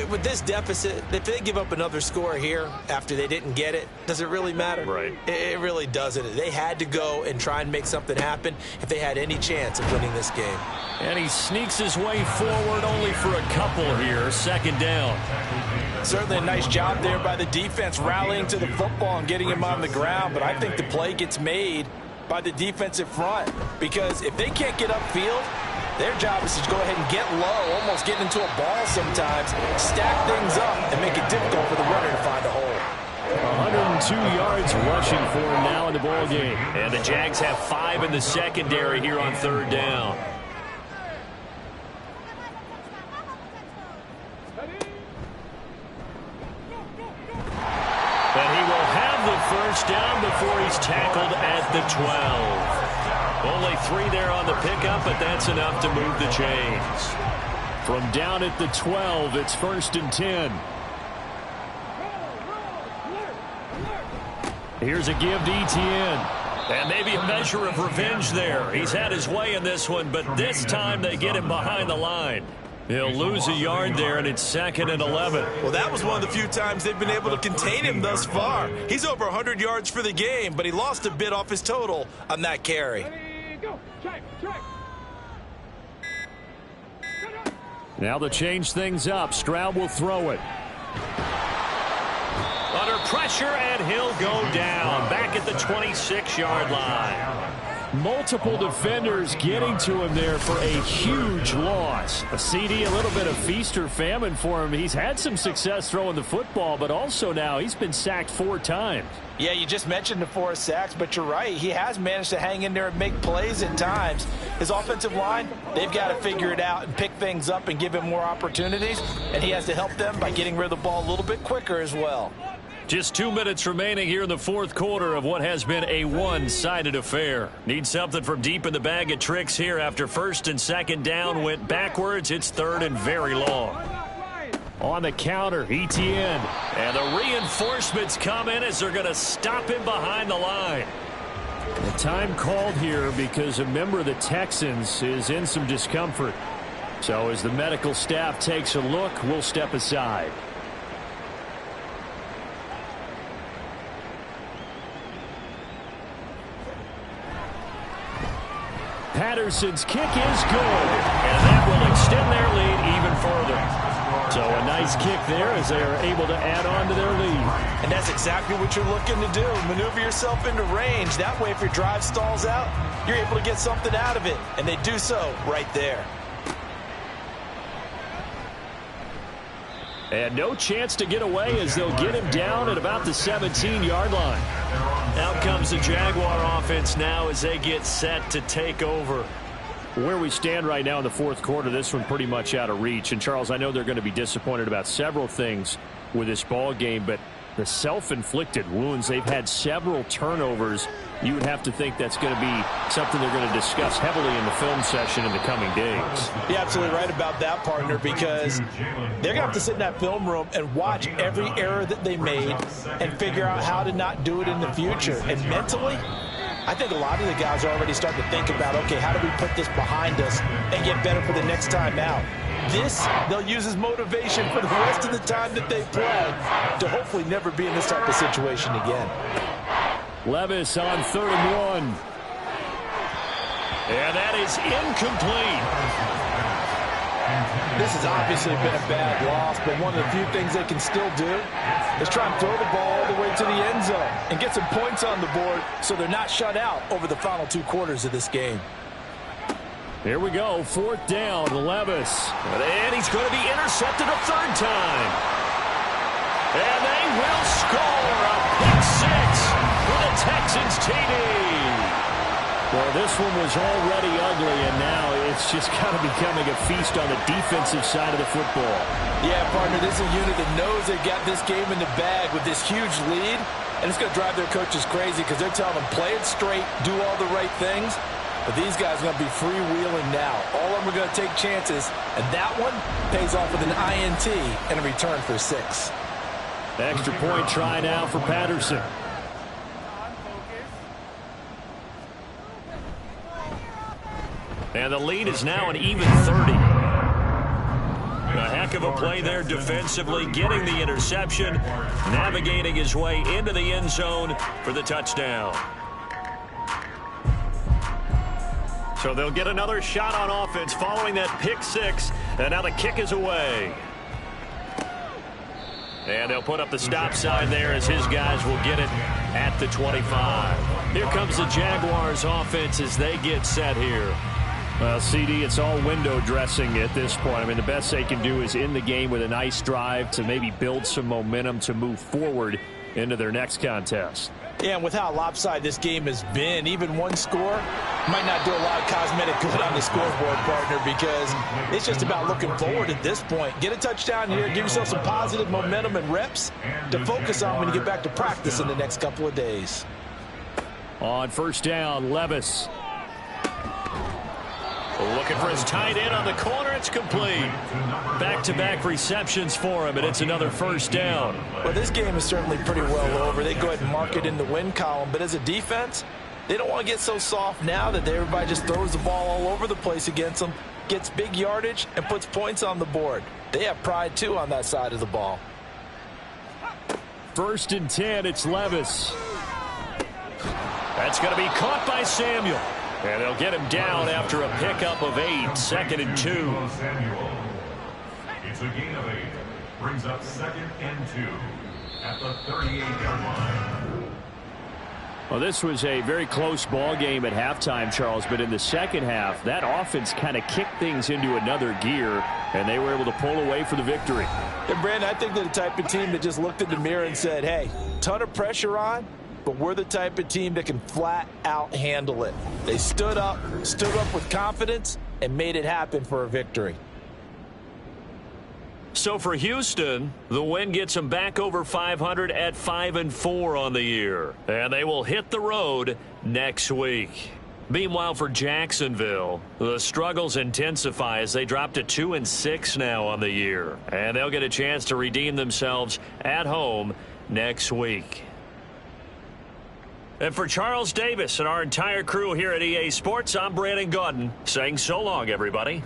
with this deficit, if they give up another score here after they didn't get it, does it really matter? Right. It really doesn't. They had to go and try and make something happen if they had any chance of winning this game. And he sneaks his way forward only for a couple here. 2nd down. Certainly a nice job there by the defense rallying to the football and getting him on the ground, but I think the play gets made by the defensive front because if they can't get upfield, their job is to go ahead and get low, almost get into a ball sometimes, stack things up, and make it difficult for the runner to find a hole. 102 yards rushing for him now in the ball game. And the Jags have 5 in the secondary here on 3rd down. And he will have the first down before he's tackled at the 12. Only 3 there on the pickup, but that's enough to move the chains. From down at the 12, it's 1st and 10. Here's a give to Etienne. And maybe a measure of revenge there. He's had his way in this one, but this time they get him behind the line. He'll lose a yard there, and it's 2nd and 11. Well, that was one of the few times they've been able to contain him thus far. He's over 100 yards for the game, but he lost a bit off his total on that carry. Now to change things up, Stroud will throw it. Under pressure, and he'll go down. Back at the 26-yard line. Multiple defenders getting to him there for a huge loss. A CD, a little bit of feast or famine for him. He's had some success throwing the football, but also now he's been sacked 4 times. Yeah, you just mentioned the 4 sacks, but you're right. He has managed to hang in there and make plays at times. His offensive line, they've got to figure it out and pick things up and give him more opportunities, and he has to help them by getting rid of the ball a little bit quicker as well. Just 2 minutes remaining here in the 4th quarter of what has been a one-sided affair. Need something from deep in the bag of tricks here after 1st and 2nd down went backwards. It's 3rd and very long. On the counter, Etienne. And the reinforcements come in as they're going to stop him behind the line. The time called here because a member of the Texans is in some discomfort. So as the medical staff takes a look, we'll step aside. Patterson's kick is good, and that will extend their lead even further. So a nice kick there as they are able to add on to their lead. And that's exactly what you're looking to do. Maneuver yourself into range. That way, if your drive stalls out, you're able to get something out of it. And they do so right there. And no chance to get away as they'll get him down at about the 17-yard line. Out comes the Jaguar offense now as they get set to take over. Where we stand right now in the 4th quarter, this one pretty much out of reach. And, Charles, I know they're going to be disappointed about several things with this ball game, but the self-inflicted wounds, they've had several turnovers. You would have to think that's going to be something they're going to discuss heavily in the film session in the coming days. You're absolutely right about that, partner, because they're going to have to sit in that film room and watch every error that they made and figure out how to not do it in the future. And mentally, I think a lot of the guys are already starting to think about, okay, how do we put this behind us and get better for the next time out? This, they'll use as motivation for the rest of the time that they play to hopefully never be in this type of situation again. Levis on 3rd and 1. And that is incomplete. This has obviously been a bad loss, but one of the few things they can still do is try and throw the ball all the way to the end zone and get some points on the board so they're not shut out over the final 2 quarters of this game. Here we go, 4th down, Levis. And he's going to be intercepted a 3rd time. And they will score a pick 6 for the Texans TD. Well, this one was already ugly, and now it's just kind of becoming a feast on the defensive side of the football. Yeah, partner, this is a unit that knows they got this game in the bag with this huge lead, and it's going to drive their coaches crazy because they're telling them, play it straight, do all the right things. But these guys are going to be freewheeling now. All of them are going to take chances, and that one pays off with an INT and a return for 6. Extra point try now for Patterson. And the lead is now an even 30. A heck of a play there defensively, getting the interception, navigating his way into the end zone for the touchdown. So they'll get another shot on offense following that pick 6, and now the kick is away. And they'll put up the stop sign there as his guys will get it at the 25. Here comes the Jaguars offense as they get set here. Well, CD, it's all window dressing at this point. I mean, the best they can do is in the game with a nice drive to maybe build some momentum to move forward into their next contest. Yeah, and with how lopsided this game has been, even one score might not do a lot of cosmetic good on the scoreboard, partner, because it's just about looking forward at this point. Get a touchdown here, give yourself some positive momentum and reps to focus on when you get back to practice in the next couple of days. On 1st down, Levis. Looking for his tight end on the corner. It's complete. Back-to-back receptions for him, and it's another first down. Well, this game is certainly pretty well over. They go ahead and mark it in the win column. But as a defense, they don't want to get so soft now that everybody just throws the ball all over the place against them, gets big yardage, and puts points on the board. They have pride, too, on that side of the ball. 1st and 10, it's Levis. That's going to be caught by Samuel. And they'll get him down after a pickup of 8, 2nd and 2. It's a gain of 8. Brings up 2nd and 2 at the 38-yard line. Well, this was a very close ball game at halftime, Charles, but in the second half, that offense kind of kicked things into another gear, and they were able to pull away for the victory. And, Brandon, I think they're the type of team that just looked in the mirror and said, hey, ton of pressure on, but we're the type of team that can flat out handle it. They stood up with confidence, and made it happen for a victory. So for Houston, the win gets them back over 500 at 5-4 on the year. And they will hit the road next week. Meanwhile, for Jacksonville, the struggles intensify as they drop to 2-6 now on the year. And they'll get a chance to redeem themselves at home next week. And for Charles Davis and our entire crew here at EA Sports, I'm Brandon Gaudin saying so long, everybody.